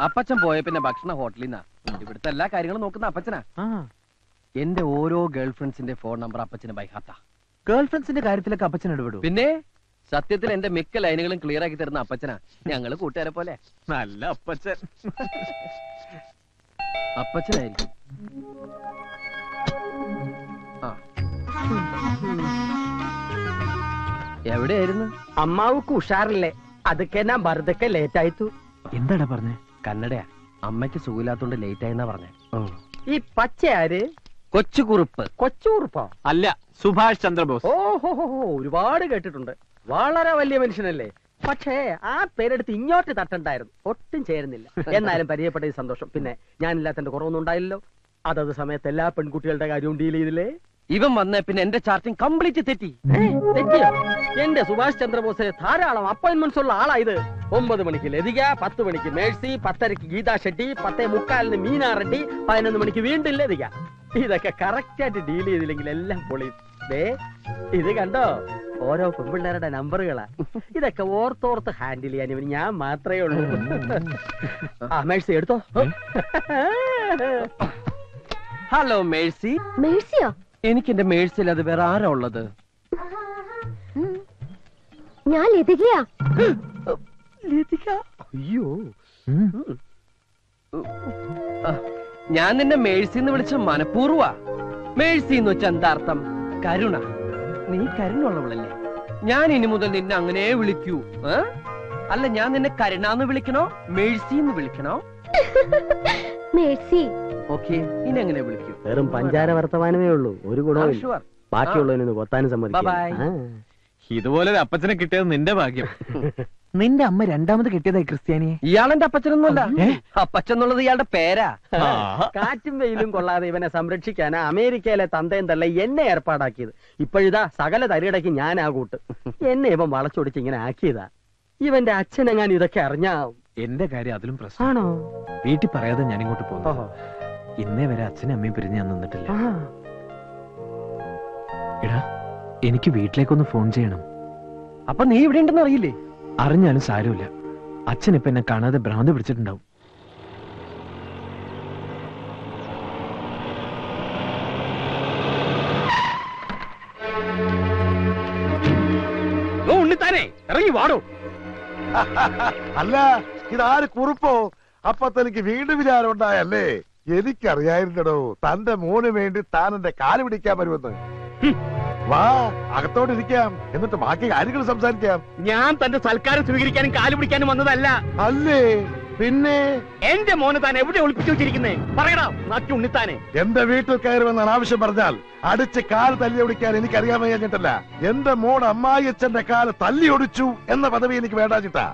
അപ്പച്ചൻ പോയ പിന്നെ ഭക്ഷണ ഹോട്ടലിൽ നിന്നാ. ഇവിടുത്തെ എല്ലാ കാര്യങ്ങളും നോക്കുന്ന അപ്പച്ചനാ. എന്റെ ഓരോ ഗേൾ ഫ്രണ്ട്സിന്റെ ഫോൺ നമ്പർ അപ്പച്ചന് ബൈഹാത്താ. ഗേൾ ഫ്രണ്ട്സിന്റെ കാര്യത്തിലൊക്കെ അപ്പച്ചൻ ഇടപെടും. പിന്നെ സത്യത്തിൽ എന്റെ മിക്ക ലൈനുകളും ക്ലിയർ ആക്കി തരുന്ന അപ്പച്ചനാ. ഞങ്ങള് കൂട്ടുകാരെ പോലെ. നല്ല അപ്പച്ചൻ. അപ്പച്ചനായിരിക്കും. എവിടെയായിരുന്നു? അമ്മാവുക്ക് ഉഷാറില്ലേ? അതൊക്കെ ഞാൻ വെറുതെ ലേറ്റ് ആയിത്തു. എന്താടാ പറഞ്ഞേ? കന്നഡയാ. അമ്മയ്ക്ക് സുഖമില്ലാത്തോണ്ട് ലേറ്റ് ആയെന്നാ പറഞ്ഞേ. ഈ പച്ച ആര്? കൊച്ചുകുറുപ്പ്. കൊച്ചുകുറുപ്പോ? അല്ല, സുഭാഷ് ചന്ദ്രബോസ്. ഓഹോ, ഒരുപാട് കേട്ടിട്ടുണ്ട്. വളരെ വലിയ മനുഷ്യനല്ലേ? പക്ഷേ ആ പേരെടുത്ത് ഇങ്ങോട്ട് തട്ടണ്ടായിരുന്നു. ഒട്ടും ചേരുന്നില്ല. എന്നാലും പരിചയപ്പെട്ട സന്തോഷം. പിന്നെ ഞാനില്ലാത്തന്റെ കുറവൊന്നും ഉണ്ടായില്ലല്ലോ. അതത് സമയത്ത് എല്ലാ പെൺകുട്ടികളുടെ കാര്യവും ഡീൽ ചെയ്തില്ലേ? ഇവൻ വന്നേ പിന്നെ എന്റെ ചാർട്ടിങ് കംപ്ലീറ്റ് തെറ്റി. തെറ്റിയോ? എന്റെ സുഭാഷ് ചന്ദ്രബോസ് ധാരാളം അപ്പോയിന്റ്മെന്റ്സ് ഉള്ള ആളായത്. 9 മണിക്ക് ലതിക, 10 മണിക്ക് മേഴ്സി, 10:30 ഗീതാ ഷെട്ടി, 10:45 മീനാ റെഡ്ഡി, 11 മണിക്ക് വീണ്ടും ലതിക. ഇതൊക്കെ കറക്റ്റ് ആയിട്ട് ഡീൽ ചെയ്തില്ലെങ്കിൽ എല്ലാം പൊളിയും. ഇത് കണ്ടോ? ഓരോ പെൺപിള്ളേരുടെ നമ്പറുകളാ. ഇതൊക്കെ ഓർത്തോർത്ത് ഹാൻഡിൽ ചെയ്യാൻ ഇവന് ഞാൻ മാത്രമേ ഉള്ളൂ. ആ മേഴ്സി എടുത്തോ. Hello Mercy. മേഴ്സിയോ? എനിക്ക് എന്റെ മേഴ്സിൽ അത് വേറെ ആരാ ഉള്ളത്? ഞാൻ ലതികയാ. ലതിക? അയ്യോ, ഞാൻ നിന്നെ മേഴ്സി എന്ന് വിളിച്ച മനഃപൂർവ്വ. മേഴ്സി എന്ന് വെച്ച എന്താ അർത്ഥം? കരുണ. നീ കരുണുള്ളവളല്ലേ? ഞാൻ ഇനി മുതൽ നിന്നെ അങ്ങനെ വിളിക്കൂ. അല്ല, ഞാൻ നിന്നെ കരുണാന്ന് വിളിക്കണോ മേഴ്സി എന്ന് വിളിക്കണോ? മേഴ്സി. ഓക്കെ, ഇനി എങ്ങനെ വിളിക്കൂ? വെറും പഞ്ചാര വർത്തമാനമേ ഉള്ളൂ. ഒരു ഗുണവും ബാക്കിയുള്ളതിനൊന്ന് കൊത്താനും സമ്മതിക്കും. ഇതുപോലെ ഒരു അപ്പച്ചനെ കിട്ടിയത് നിന്റെ ഭാഗ്യം. നിന്റെ അമ്മ രണ്ടാമത് കിട്ടിയതായി ക്രിസ്ത്യാനിയെ. ഇയാളെന്റെ അപ്പച്ചനൊന്നുമല്ല. അപ്പച്ചെന്നുള്ളത് ഇയാളുടെ പേരാ. കാറ്റും വെയിലും കൊള്ളാതെ ഇവനെ സംരക്ഷിക്കാനാ അമേരിക്കയിലെ തന്തയും തള്ള എന്നെ ഏർപ്പാടാക്കിയത്. ഇപ്പോഴിതാ സകല തരികിടയ്ക്ക് ഞാൻ ആ കൂട്ട്. എന്നെ ഇവൻ വളച്ചൊടിച്ച് ഇങ്ങനെ ആക്കിയതാ. ഇവന്റെ അച്ഛനെങ്ങാൻ ഇതൊക്കെ അറിഞ്ഞാ എന്റെ കാര്യം അതിലും പ്രശ്നമാണോ? വീട്ടിൽ പറയാതെ ഞാൻ ഇങ്ങോട്ട് പോകുന്നു. ഇന്നേ വരെ അച്ഛനും അമ്മയും പിരിഞ്ഞ് ഞാൻ നിന്നിട്ടില്ല. എടാ, എനിക്ക് വീട്ടിലേക്കൊന്ന് ഫോൺ ചെയ്യണം. അപ്പൊ നീ ഇവിടെ ഉണ്ടെന്ന് അറിയില്ലേ? അറിഞ്ഞാലും സാരമില്ല. അച്ഛൻ ഇപ്പൊ എന്നെ കാണാതെ ഭ്രാന്ത് പിടിച്ചിട്ടുണ്ടാവും. ഉണ്ണിത്താനെ ഇറങ്ങി വാടോ. അല്ല, ഇതാര് കുറുപ്പോ? അപ്പൊ തനിക്ക് വീണ്ടും വിചാരം ഉണ്ടായല്ലേ? എനിക്കറിയായിരുന്നടോ തന്റെ മോന് വേണ്ടി താൻ എന്റെ കാല് പിടിക്കാൻ വരുമെന്ന്. വാ, അകത്തോട്ടിരിക്കാം, എന്നിട്ട് ബാക്കി കാര്യങ്ങൾ സംസാരിക്കാം. ഞാൻ തന്റെ സൽക്കാരം സ്വീകരിക്കാനും കാല് പിടിക്കാനും വന്നതല്ല. അല്ലേ പിന്നെ? എന്റെ മോനെ താൻ എവിടെ ഒളിപ്പിച്ചു വെച്ചിരിക്കുന്നേ? പറയടാ നാട്ടി ഉണ്ണിത്താനെ. എന്റെ വീട്ടിൽ കയറുമെന്നാണ് ആവശ്യം പറഞ്ഞാൽ അടിച്ച് കാല് തല്ലി ഒടിക്കാൻ എനിക്കറിയാൻ കഴിഞ്ഞിട്ടല്ല. എന്റെ മോൻ അമ്മായിയച്ഛന്റെ കാല് തല്ലി ഒടിച്ചു എന്ന പദവി എനിക്ക് വേണ്ടാച്ചിട്ടാ.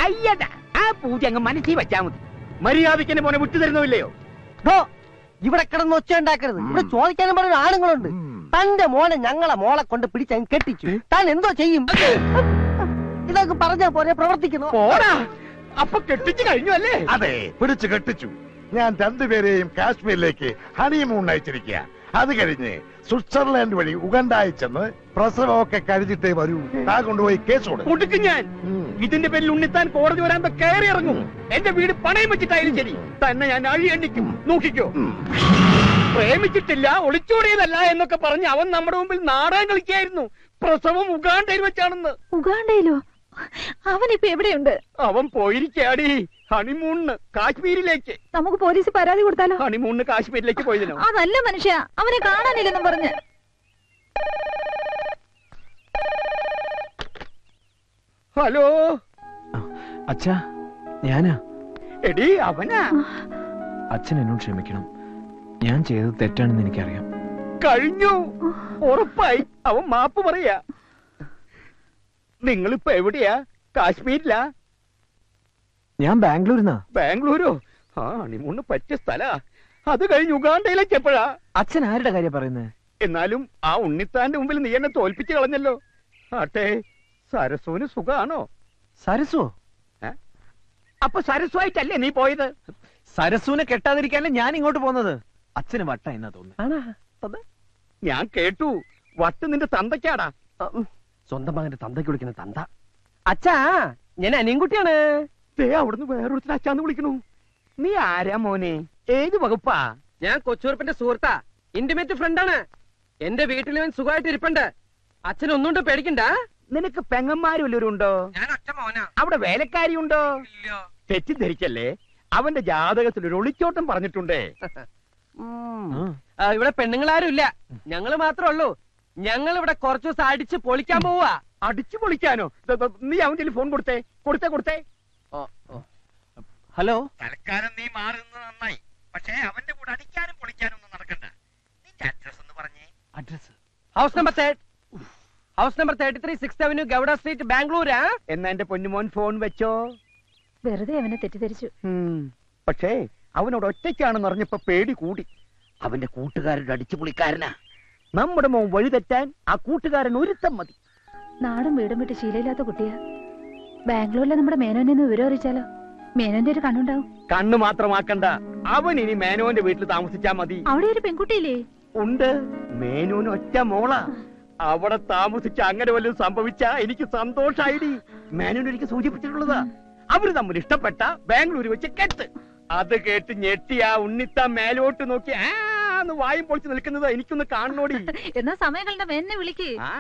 അയ്യടാ, ആ പൂജ അങ്ങ് മനസ്സിൽ വെച്ചാ മതി. മര്യാദയ്ക്ക് എന്നെ മോനെ വിട്ടു തരുന്നില്ലയോ? ഇവിടെ കിടന്ന് ഒച്ച ഉണ്ടാക്കരുത്. ഇവിടെ ചോദിക്കാനും പറഞ്ഞ ആണുങ്ങളുണ്ട്. തന്റെ മോനെ ഞങ്ങളെ മോളെ കൊണ്ട് പിടിച്ചങ്ങ് കെട്ടിച്ചു. താൻ എന്തോ ചെയ്യും? ഇതൊക്കെ പറഞ്ഞാ പോലെ പ്രവർത്തിക്കുന്നു. അപ്പൊ കെട്ടിച്ചു കഴിഞ്ഞു അല്ലേ? അതെ, പിടിച്ചു കെട്ടിച്ചു. ഞാൻ രണ്ടുപേരെയും കാശ്മീരിലേക്ക് ഹണിമൂൺ അയച്ചിരിക്കുക. അത് കഴിഞ്ഞ് സ്വിറ്റ്സർലാൻഡ് വഴി ഉഗണ്ട അയച്ചെന്ന് പ്രസവമൊക്കെ കഴിഞ്ഞിട്ടേ വരൂ. താൻ കൊണ്ടുപോയി കേസ് കൊടുക്കും. ഞാൻ ഇതിന്റെ പേരിൽ ഉണ്ണിത്താൻ കോടതി വരാൻ കയറി ഇറങ്ങും. എന്റെ വീട് പണയം വെച്ചിട്ടായാലും ശരി, തന്നെ ഞാൻ അഴിയണ്ടിക്കും. നോക്കിക്കോ. പ്രേമിച്ചിട്ടില്ല, ഒളിച്ചോടിയതല്ല എന്നൊക്കെ പറഞ്ഞ് അവൻ നമ്മുടെ മുമ്പിൽ നാടകം കളിക്കായിരുന്നു. പ്രസവം ഉഗാണ്ടയിൽ വെച്ചാണെന്ന്. ഉഗാണ്ടയിലോ? അവനിപ്പോ എവിടെയുണ്ട്? അവൻ പോയിരിക്കാടി ഹണിമൂണിന് കാശ്മീരിലേക്ക്. നമുക്ക് പോലീസ് പരാതി കൊടുത്താലോ? ഹണിമൂണിന് കാശ്മീരിലേക്ക് പോയതിനോ? അതല്ല മനുഷ്യ, അവനെ കാണാനില്ലെന്നും പറഞ്ഞ്. ഹലോ അച്ഛാ, ഞാനാ. എടി അവനാ. അച്ഛൻ എന്നോട് ക്ഷമിക്കണം. ഞാൻ ചെയ്തത് തെറ്റാണെന്ന് എനിക്കറിയാം. കഴിഞ്ഞു, ഉറപ്പായി. അവൻ മാപ്പ് പറയാ. നിങ്ങളിപ്പോ എവിടെയാ? കാശ്മീരിലാ? ഞാൻ ബാംഗ്ലൂരിന്നാ. ബാംഗ്ലൂരോ? ആ, ഹണിമൂണിന് പറ്റിയ സ്ഥലാ. അത് കഴിഞ്ഞ് ഉഗാണ്ടയിലേക്ക് എപ്പോഴാ? അച്ഛൻ ആരുടെ കാര്യം പറയുന്നത്? എന്നാലും ആ ഉണ്ണിത്താന്റെ മുമ്പിൽ നീ എന്നെ തോൽപ്പിച്ചു കളഞ്ഞല്ലോ. ആട്ടെ, സരസുവിന് സുഖാണോ? സരസോ? അപ്പൊ സരസുവായിട്ടല്ലേ നീ പോയത്? സരസുവിനെ കെട്ടാതിരിക്കാനല്ലേ ഞാൻ ഇങ്ങോട്ട് പോകുന്നത്. അച്ഛന് വട്ട എന്നാ തോന്നുന്നു. ഞാൻ കേട്ടു. വട്ട് നിന്റെ തന്തയ്ക്കാടാ. സ്വന്തം മകന്റെ തന്തയ്ക്ക് വിളിക്കുന്ന തന്ത. അച്ഛാ, ഞാൻ അനിയൻകുട്ടിയാണ്. അവിടുന്ന് വേറൊരുത്തിന് അച്ഛാന്ന് വിളിക്കണു. നീ ആരാ മോനെ? ഏത് വകുപ്പാ? ഞാൻ കൊച്ചൂർപ്പിന്റെ സുഹൃത്താ, ഇന്റിമേറ്റ് ഫ്രണ്ടാണ്. എന്റെ വീട്ടിൽ ഇവൻ സുഖമായിട്ട് ഇരിപ്പുണ്ട്. അച്ഛൻ ഒന്നുകൊണ്ട് പേടിക്കണ്ട. നിനക്ക് പെങ്ങന്മാരുള്ളവരുണ്ടോ? ഞാൻ ഒറ്റ മോനാ. അവിടെ വേലക്കാരി ഉണ്ടോ? തെറ്റിദ്ധരിക്കല്ലേ, അവന്റെ ജാതകത്തിൽ ഒരു ഒളിച്ചോട്ടം പറഞ്ഞിട്ടുണ്ടേ. ഇവിടെ പെണ്ണുങ്ങളാരും ഇല്ല, ഞങ്ങള് മാത്രമേ ഉള്ളൂ. ഞങ്ങൾ ഇവിടെ കുറച്ചു ദിവസം അടിച്ച് പൊളിക്കാൻ പോവാ. അടിച്ചു പൊളിക്കാനോ? നീ അവന്റെ ഫോൺ കൊടുത്തേ. കൊടുത്തേ. ഹലോ, തൽക്കാലം നീ മാറുന്നത് നന്നായി. പക്ഷേ അവന്റെ കൂടെ അടിക്കാനും പൊളിക്കാനും ഒന്നും നടക്കണ്ട. നിന്റെ അഡ്രസ് ഒന്ന് പറഞ്ഞേ. Address house number 33 6th Avenue, Gowda street, ബാംഗ്ലൂരാ. എന്നാ എന്റെ പൊന്നുമോൻ ഫോൺ വെച്ചോ. വെറുതെ അവനെ തെറ്റിദ്ധരിച്ചു. പക്ഷേ അവനോട് ഒറ്റയ്ക്കാണെന്ന് അറിഞ്ഞപ്പോ പേടി കൂടി. അവന്റെ കൂട്ടുകാരുടെ അടിച്ചു പൊളിക്കാരനാ. നമ്മുടെ മോൻ വഴി തെറ്റാൻ ആ കൂട്ടുകാരൻ ഒരുത്തം മതി. നാടും വീടും വിട്ട് ശീലമില്ലാത്ത കുട്ടിയാ. ബാംഗ്ലൂരിലെ നമ്മുടെ മേനോനെ ഒന്ന് വിവരം അറിയിച്ചാലോ? മേനോന്റെ ഒരു കണ്ണുണ്ടാവും. കണ്ണു മാത്രമാക്കണ്ട, അവൻ ഇനി മേനോന്റെ വീട്ടിൽ താമസിച്ചാ മതി. അവിടെ ഒരു പെൺകുട്ടിയില്ലേ? ഉണ്ട്, മേനോന് ഒറ്റ മോളാ. അവിടെ താമസിച്ച അങ്ങനെ വല്ലതും സംഭവിച്ചാ എനിക്ക് സന്തോഷായിടി. മേനോൻ എനിക്ക് സൂചിപ്പിച്ചിട്ടുള്ളതാ. അവര് തമ്മിൽ ഇഷ്ടപ്പെട്ട ബാംഗ്ലൂർ വെച്ച് കെട്ട്. അത് കേട്ട് ഞെട്ടി ആ ഉണ്ണിത്ത മേലോട്ട് നോക്കി ആന്ന് വായും പൊളിച്ച് നിൽക്കുന്നത് എനിക്കൊന്ന് കാണണോടി. എന്നാ സമയങ്ങളുടെ മേനെ വിളിക്ക്. ആ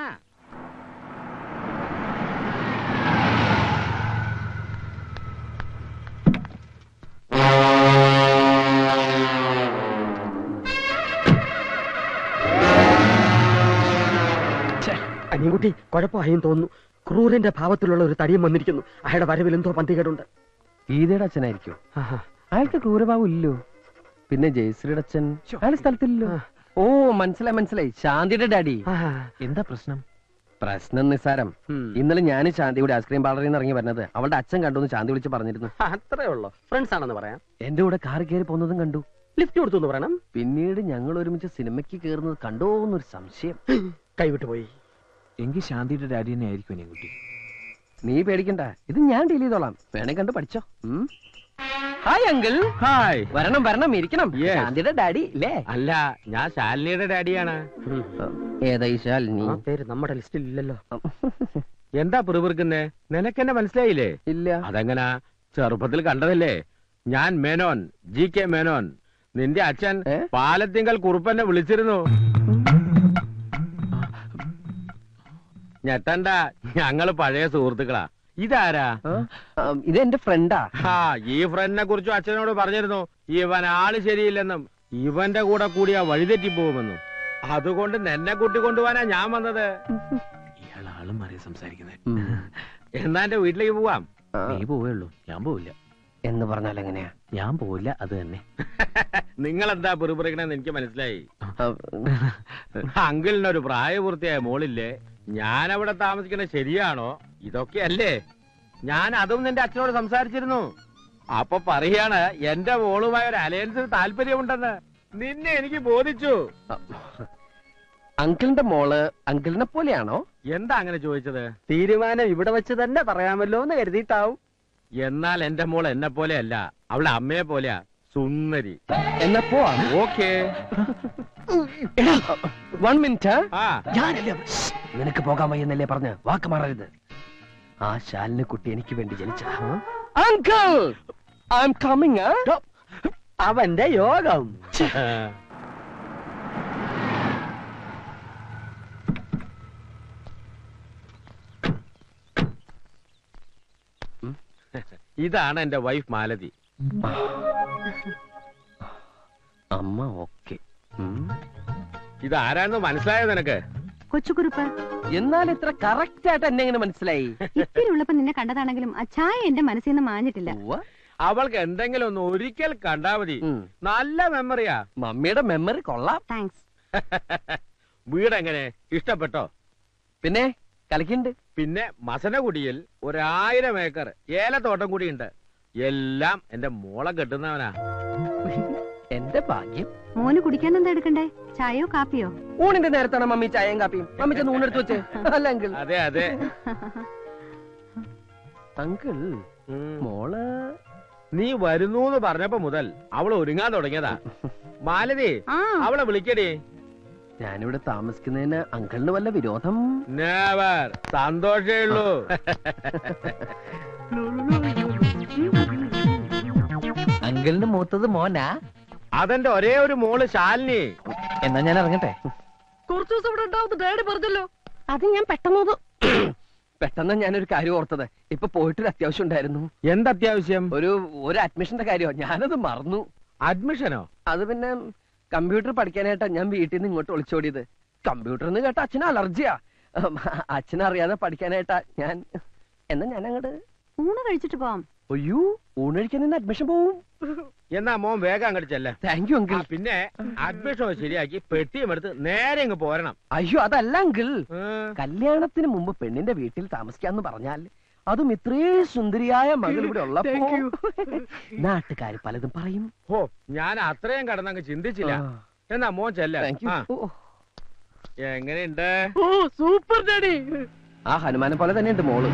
അനിയൻകുട്ടി കുഴപ്പമായും തോന്നുന്നു. ക്രൂരന്റെ ഭാവത്തിലുള്ള ഒരു തടിയും വന്നിരിക്കുന്നു. അയാളുടെ വരവിൽ എന്തോ പന്തികേടുണ്ട്. ഗീതയുടെ അച്ഛനായിരിക്കും. അയാൾക്ക് ക്രൂരഭാവം ഇല്ലോ. പിന്നെ ജയശ്രീയുടെ അച്ഛൻ അയാൾ സ്ഥലത്തില്ലല്ലോ. ഓ, മനസ്സിലായി. ശാന്തിയുടെ ഡാഡി. എന്താ പ്രശ്നം? പ്രശ്നം നിസ്സാരം. ഇന്നലെ ഞാൻ ശാന്തിയുടെ ഐസ്ക്രീം പാർലറിൽ നിന്ന് ഇറങ്ങി വരുന്നത് അവളുടെ അച്ഛൻ കണ്ടു. ശാന്തി വിളിച്ച് പറഞ്ഞിരുന്നു. അത്രേ ഉള്ളൂ. ഫ്രണ്ട്സ് ആണെന്ന് പറയാം. എന്റെ കൂടെ കാറ് കയറി പോകുന്നതും കണ്ടു. ലിഫ്റ്റ് കൊടുത്തു എന്ന് പറയണം. പിന്നീട് ഞങ്ങൾ ഒരുമിച്ച് സിനിമയ്ക്ക് കയറുന്നത് കണ്ടോന്നൊരു സംശയം. കൈവിട്ടു പോയി. എങ്കിൽ ശാന്തിയുടെ ഡാഡി തന്നെ ആയിരിക്കും അനിയൻകുട്ടി. നീ പേടിക്കണ്ട, ഇത് ഞാൻ ഡീൽ ചെയ്തോളാം. വേണേ കണ്ട് പഠിച്ചോ. Hi uncle. ഹായ്. വരണം ഇരിക്കണം. Yes. ശാന്തിയുടെ ഡാഡി അല്ലേ? അല്ല, ഞാൻ ശാലിനിയുടെ ഡാഡിയാണ്. ഏതാ ഈ ശാലിനി? പേര് നമ്മുടെ ലിസ്റ്റിൽ ഇല്ലല്ലോ. എന്താ പിറുപിറുക്കുന്നേ? നിനക്കെന്നെ മനസ്സിലായില്ലേ? ഇല്ല. അതെങ്ങനാ? ചെറുപ്പത്തിൽ കണ്ടതല്ലേ. ഞാൻ മേനോൻ, GK മേനോൻ. നിന്റെ അച്ഛൻ പാലത്തിങ്കൽ കുറുപ്പന്നെ വിളിച്ചിരുന്നു. ഞെട്ടണ്ട, ഞങ്ങള് പഴയ സുഹൃത്തുക്കളാ. ഇതാരാ? ഇത് എന്റെ ഫ്രണ്ടാ. ഈ ഫ്രണ്ടിനെ കുറിച്ചും അച്ഛനോട് പറഞ്ഞിരുന്നു. ഇവൻ ആള് ശരിയില്ലെന്നും ഇവന്റെ കൂടെ കൂടിയാ വഴിതെറ്റി പോകുമെന്നും. അതുകൊണ്ട് നിന്നെ കൂട്ടിക്കൊണ്ടുപോവാനാ ഞാൻ വന്നത്. ഇയാൾ ആളും മാറി സംസാരിക്കുന്നത്. എന്നാ എന്റെ വീട്ടിലേക്ക് പോവാം. നീ പോവുള്ളൂ, ഞാൻ പോവില്ല. എന്ന് പറഞ്ഞാൽ എങ്ങനെയാ? ഞാൻ പോവില്ല, അത് തന്നെ. നിങ്ങളെന്താ പിറുപിറുക്കണെന്ന് എനിക്ക് മനസ്സിലായി. അങ്കിളിനൊരു പ്രായപൂർത്തിയായ മോളില്ലേ? ഞാൻ അവിടെ താമസിക്കുന്നത് ശരിയാണോ? ഇതൊക്കെയല്ലേ? ഞാൻ അതും നിന്റെ അച്ഛനോട് സംസാരിച്ചിരുന്നു. അപ്പൊ പറയാണ് എന്റെ മോളുമായ ഒരു അലയൻസിന് താല്പര്യമുണ്ടെന്ന്. നിന്നെ എനിക്ക് ബോധിച്ചു. അങ്കിളിന്റെ മോള് അങ്കിളിനെ പോലെയാണോ? എന്താ അങ്ങനെ ചോദിച്ചത്? തീരുമാനം ഇവിടെ വെച്ച് തന്നെ പറയാമല്ലോ എന്ന് കരുതിയിട്ടാവും. എന്നാൽ എന്റെ മോൾ എന്നെ പോലെയല്ല, അവളെ അമ്മയെ പോലെയാ. സുന്ദരി. എന്നാ പോവാ. ഓക്കേ. 1 മിനിറ്റ്. ഞാനല്ലേ നിനക്ക് പോകാൻ വയ്യെന്നല്ലേ പറഞ്ഞ് വാക്ക് മാറരുത്. ആ ശാലിനി കുട്ടി എനിക്ക് വേണ്ടി ജനിച്ചതാ. Uncle, I am coming. അവന്റെ യോഗം. ഇതാണ് എന്റെ വൈഫ് മാലതി. അമ്മ ഓക്കെ. ഇതാരാണെന്ന് മനസ്സിലായോ നിനക്ക്? കൊച്ചുകുറുപ്പ്. എന്നാൽ ഇത്ര കറക്റ്റ് ആയിട്ട് എന്നെ എങ്ങനെ മനസ്സിലായി? ഇത്തിരി ഉള്ളപ്പോ നിന്നെ കണ്ടതാണെങ്കിലും ആ ചായ എന്റെ മനസ്സിൽ നിന്ന് മാഞ്ഞിട്ടില്ല. അവൾക്ക് എന്തെങ്കിലും ഒന്ന് ഒരിക്കൽ കണ്ടാ മതി. നല്ല മെമ്മറിയാ. മമ്മിയുടെ മെമ്മറി കൊള്ളാം. താങ്ക്സ്. വീടെങ്ങനെ ഇഷ്ടപ്പെട്ടോ? പിന്നെ കളിക്കുന്നുണ്ട്. പിന്നെ മസനഗുഡിയിൽ 1000 ഏക്കർ ഏലത്തോട്ടം കൂടിയുണ്ട്. എല്ലാം എന്റെ മോളെ കെട്ടുന്നവനാ. എന്റെ ഭാഗ്യം. മോന് കുടിക്കാൻ എന്താ എടുക്കണ്ടേ? ചായയോ കാപ്പിയോ? ഊണിന്റെ നേരത്താണ് മമ്മി ചായയും കാപ്പിയും. മമ്മി ചെന്ന് ഊണെടുത്ത് വെച്ച്. അല്ല അങ്കിൾ. അതെ അതെ. അങ്കിൾ, മോള് നീ വരുന്നൂന്ന് പറഞ്ഞപ്പോ മുതൽ അവൾ ഒരുങ്ങാൻ തുടങ്ങിയതാ. മാലതി, അവളെ വിളിക്കടി. ഞാനിവിടെ താമസിക്കുന്നതിന് അങ്കിളിന് വല്ല വിരോധം? നെവർ. സന്തോഷേ ഉള്ളൂ. അങ്കിളിന് മൂത്തത് മോനാ? അതെന്റെ ഒരേ ഒരു മോള് ശാലിനി. എന്നാ ഞാൻ ഇറങ്ങട്ടെ. കുറച്ചു ദിവസം ഇവിടെ ഉണ്ടാവുന്ന ഡാഡി പറഞ്ഞല്ലോ. അത് ഞാൻ പെട്ടെന്ന് ഞാനൊരു കാര്യം ഓർത്തത്. ഇപ്പൊ പോയിട്ടൊരു അത്യാവശ്യം ഉണ്ടായിരുന്നു. എന്തത്യാവശ്യം? ഒരു അഡ്മിഷന്റെ കാര്യമോ, ഞാനത് മറന്നു. അഡ്മിഷനോ? അത് പിന്നെ കമ്പ്യൂട്ടർ പഠിക്കാനായിട്ടാ ഞാൻ വീട്ടിൽ നിന്ന് ഇങ്ങോട്ട് ഒളിച്ചോടിയത്. കമ്പ്യൂട്ടർ എന്ന് കേട്ട അച്ഛന് അലർജിയാ. അച്ഛനറിയാതെ പഠിക്കാനായിട്ടാ ഞാൻ. എന്നാ ഞാൻ അങ്ങോട്ട് ഊണ് കഴിച്ചിട്ട് പോവാം. അയ്യോ, ഊണ് കഴിക്കാൻ നിന്ന് അഡ്മിഷൻ പോവും. എന്നാ മോൻ വേഗം അങ്ങോട്ട് ചെല്ലേ. Thank you uncle. പിന്നെ അഡ്മിഷൻ ശരിയാക്കി പെട്ടിയും എടുത്ത് നേരെ ഇങ്ങ് പോരണം. അയ്യോ അതല്ല അങ്കിൾ, കല്യാണത്തിന് മുമ്പ് പെണ്ണിന്റെ വീട്ടിൽ താമസിക്കാന്ന് പറഞ്ഞാൽ അതും ഇത്രേ സുന്ദരിയായ മകൾ ഇവിടെ ഉള്ളപ്പോ നാട്ടുകാര് പലതും പറയും. ഓ, ഞാൻ അത്രയും കടന്നങ്ങ് ചിന്തിച്ചില്ല. എന്നാ മോൻ ചെല്ല. എങ്ങനെയുണ്ട്? Super daddy. ആ ഹനുമാനെ പോലെ തന്നെയുണ്ട് മോള്.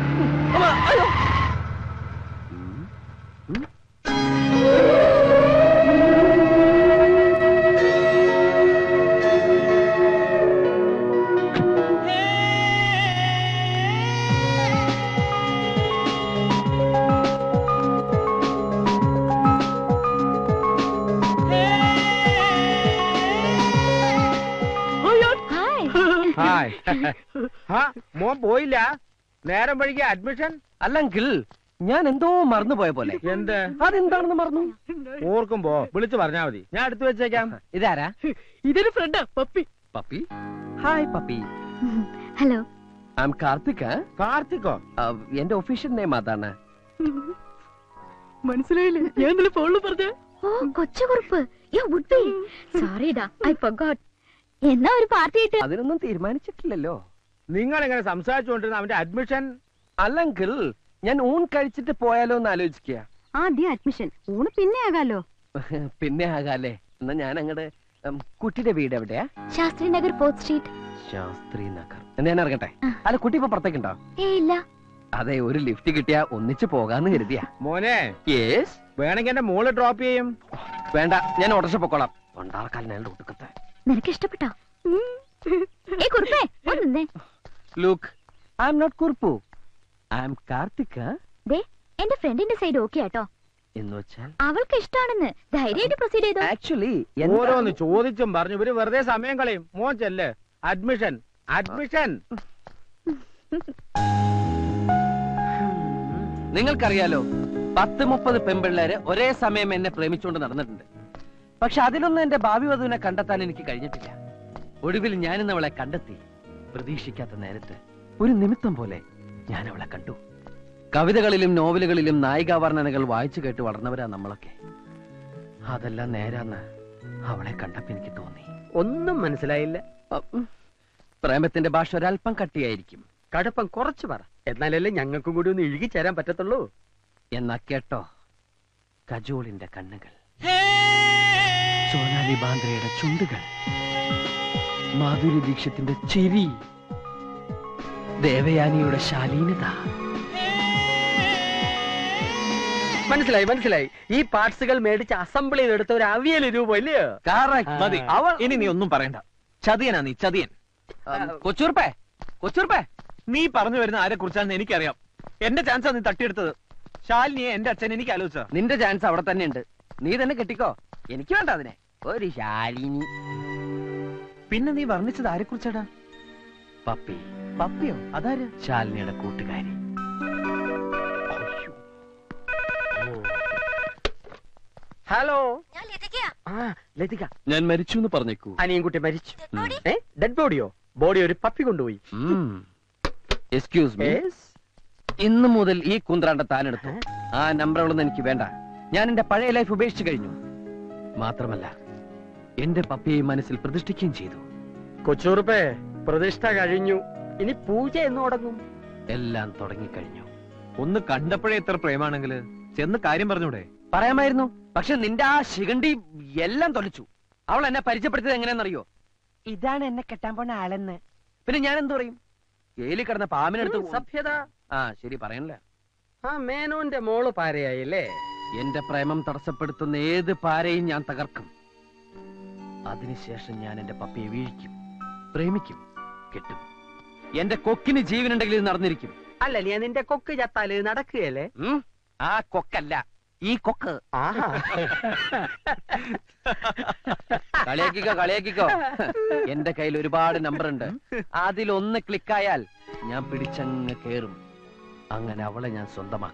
മോൻ പോയില്ല? നേരം വഴിക്ക് അഡ്മിഷൻ? അല്ലെങ്കിൽ ഞാൻ എന്തോ മറന്നുപോയ പോലെ. എന്ത്? അതെന്താണെന്ന് മറന്നു. ഓർക്കുമ്പോ വിളിച്ചു പറഞ്ഞാ മതി, ഞാൻ എടുത്തു വെച്ചേക്കാം. ഇതാരാ? ഇതൊരു ഫ്രണ്ടാ, puppy. Puppy? Hi puppy. Hello, I am Karthik. കാർത്തിക്കോ? എന്റെ ഒഫീഷ്യൽ നെയിം അതാണ്. മനസ്സിലായില്ലേ? ഞാൻ ഇന്നലെ ഫോണിൽ പറഞ്ഞ. ഓ Kochukurup. You would be sorry ഡാ, ഐ ഫർഗോട്ട്. എന്നാ ഒരു പാർട്ടി ആയിട്ട്? അതിനൊന്നും തീരുമാനിച്ചിട്ടില്ലല്ലോ. നിങ്ങൾ എങ്ങനെ സംസാരിച്ചുകൊണ്ടിരുന്ന അവന്റെ അഡ്മിഷൻ? അല്ലെങ്കിൽ ഞാൻ ഊൺ കഴിച്ചിട്ട് പോയാലോ എന്ന് ആലോചിക്കുക. ആദ്യം അഡ്മിഷൻ, ഊണ് പിന്നെ ആകാലോ. പിന്നെ ആകാലേ. എന്നാ ഞാൻ അങ്ങട് കുട്ടിയുടെ വീട് എവിടെയാ? Shastri Nagar 4th street. ശാസ്ത്രി നഗർ. എന്നാ ഞാൻ ഇറങ്ങട്ടെ. അല്ല, കുട്ടി ഇപ്പൊ പുറത്തേക്കുണ്ടോ? ഇല്ല. അതെ, ഒരു ലിഫ്റ്റ് കിട്ടിയാ ഒന്നിച്ച് പോകാന്ന് കരുതിയാ. മോനെ, യേസ്. വേണമെങ്കിൽ എന്റെ മോള് ഡ്രോപ്പ് ചെയ്യും. വേണ്ട, ഞാൻ ഓട്ടോറിക്ഷ പൊക്കോളാം. കൊണ്ടാർക്കാലിനാണ് ഒട്ടുക്കത്തെ. നിനക്ക് ഇഷ്ടപ്പെട്ടോ? കുറുപ്പേ ഒന്നേ. Look, I am not Kurup, I am Karthik. ദേ, എന്റെ ഫ്രണ്ടിന്റെ സൈഡ് ഓക്കെ ആട്ടോ. എന്ന് വെച്ചാൽ അവൾക്ക് ഇഷ്ടാണെന്ന് ധൈര്യമായിട്ട് പ്രൊസീഡ് ചെയ്തോ. ആക്ച്വലി ഓരോന്ന് ചോദിച്ചും പറഞ്ഞു ഇവര് വെറുതെ സമയം കളയും. മോൻ ചെല്ല്. Admission, admission. നിങ്ങൾക്കറിയാലോ, 10-30 പെൺപിള്ളേര് ഒരേ സമയം എന്നെ പ്രേമിച്ചുകൊണ്ട് നടന്നിട്ടുണ്ട്. പക്ഷെ അതിലൊന്നും എന്റെ ഭാവി വധുവിനെ കണ്ടെത്താൻ എനിക്ക് കഴിഞ്ഞിട്ടില്ല. ഒടുവിൽ ഞാനിന്ന് അവളെ കണ്ടെത്തി. പ്രതീക്ഷിക്കാത്ത നേരത്ത് ഒരു നിമിത്തം പോലെ ഞാൻ അവളെ കണ്ടു. കവിതകളിലും നോവലുകളിലും നായികാവർണ്ണനകൾ വായിച്ചു കേട്ട് വളർന്നവരാ നമ്മളൊക്കെ. അതെല്ലാം നേരാന്ന് അവളെ കണ്ടപ്പോ എനിക്ക് തോന്നി. ഒന്നും മനസ്സിലായില്ല. പ്രേമത്തിന്റെ ഭാഷ ഒരല്പം കട്ടിയായിരിക്കും. കടുപ്പം കുറച്ച് പറ, എന്നാലല്ലേ ഞങ്ങൾക്കും കൂടി ഒന്ന് ഇഴുകി ചേരാൻ പറ്റത്തുള്ളൂ. എന്നാ കേട്ടോ, കജോളിന്റെ കണ്ണുകൾ, സോനാലി ബാന്ദ്രയുടെ ചുണ്ടുകൾ, മാധുരി ദീക്ഷത്തിന്റെ ചിരി, ദേവയാനിയുടെ ശാലീനത. മനസ്സിലായി, മനസ്സിലായി. ഈ പാർട്സുകൾ മേടിച്ച് അസംബിൾ ചെയ്തെടുത്ത ഒരു അവിയൽ രൂപം ഇല്ലയോ? മതി. ഇനി നീ ഒന്നും പറയണ്ട. ചതിയനാ നീ, ചതിയൻ. കൊച്ചൂർപ്പേ, കൊച്ചൂർപ്പേ, നീ പറഞ്ഞു വരുന്ന ആരെ കുറിച്ചാണെന്ന് എനിക്കറിയാം. എന്റെ ചാൻസാ നീ തട്ടിയെടുത്തത്. ശാലിനിയെ എന്റെ അച്ഛൻ എനിക്ക് ആലോചിച്ച. നിന്റെ ചാൻസ് അവിടെ തന്നെ ഉണ്ട്. നീ തന്നെ കെട്ടിക്കോ. എനിക്ക് വേണ്ട അതിനെ. ഒരു ശാലിനി. പിന്നെ നീ വർണ്ണിച്ചത് ആരെ കുറിച്ചാടാ? പപ്പി. പപ്പിയോ? അതാര്? ശാലിനിയുടെ കൂട്ടുകാരി. ഹലോ, ഞാൻ ലതികയാ. ലതിക. ഞാൻ മരിച്ചു എന്ന് പറഞ്ഞേക്കൂ. അനിയൻകുട്ടി മരിച്ചു. ഡെഡ് ബോഡിയോ? ബോഡി ഒരു പപ്പി കൊണ്ടുപോയി. Excuse me. ഇന്നു മുതൽ ഈ കുന്ത്രാണ്ട താനെടുത്തു. ആ നമ്പറുകളൊന്നും എനിക്ക് വേണ്ട. ഞാൻ എന്റെ പഴയ ലൈഫ് ഉപേക്ഷിച്ചു കഴിഞ്ഞു. മാത്രമല്ല, എന്റെ പപ്പിയെ മനസ്സിൽ പ്രതിഷ്ഠിക്കുകയും ചെയ്തു. കൊച്ചുറുപ്പേ, പ്രതിഷ്ഠ കഴിഞ്ഞു. ഇനി പൂജ എന്ന് തുടങ്ങും. എല്ലാം തുടങ്ങിക്കഴിഞ്ഞു. ഒന്ന് കണ്ടപ്പോഴേ എത്ര പ്രേമാണെങ്കില് ചെന്ന് കാര്യം പറഞ്ഞൂടെ? പറയാമായിരുന്നു. പക്ഷെ നിന്റെ ആ ശിഖണ്ഡി എല്ലാം തൊലച്ചു. അവൾ എന്നെ പരിചയപ്പെടുത്തിയത് എങ്ങനെയാണെന്നറിയോ? ഇതാണ് എന്നെ കെട്ടാൻ പോണ ആളെന്ന്. പിന്നെ ഞാൻ എന്തു പറയും? ജയിലിൽ കിടന്ന പാമ്പിനെടുത്ത് സഭ്യത. ആ ശരി, പറയണില്ല. ആ മേനോന്റെ മോള് പാരയായില്ലേ? എന്റെ പ്രേമം തടസ്സപ്പെടുത്തുന്ന ഏത് പാരയും ഞാൻ തകർക്കും. അതിനുശേഷം ഞാൻ എന്റെ പപ്പിയെ വീഴിക്കും, പ്രേമിക്കും, കെട്ടും. എന്റെ കൊക്കിന് ജീവനുണ്ടെങ്കിൽ ഇത് നടന്നിരിക്കും. അല്ല, നീ നിന്റെ കൊക്ക് ചത്താല് നടക്കുകയല്ലേ? ആ കൊക്കല്ല, ഈ കൊക്ക്. കളിയാക്കിക്കോ എന്റെ കയ്യിൽ ഒരുപാട് നമ്പർ ഉണ്ട്. അതിലൊന്ന് ക്ലിക്കായാൽ ഞാൻ പിടിച്ചങ്ങ് കേറും. അങ്ങനെ അവളെ ഞാൻ സ്വന്തമാക്കും.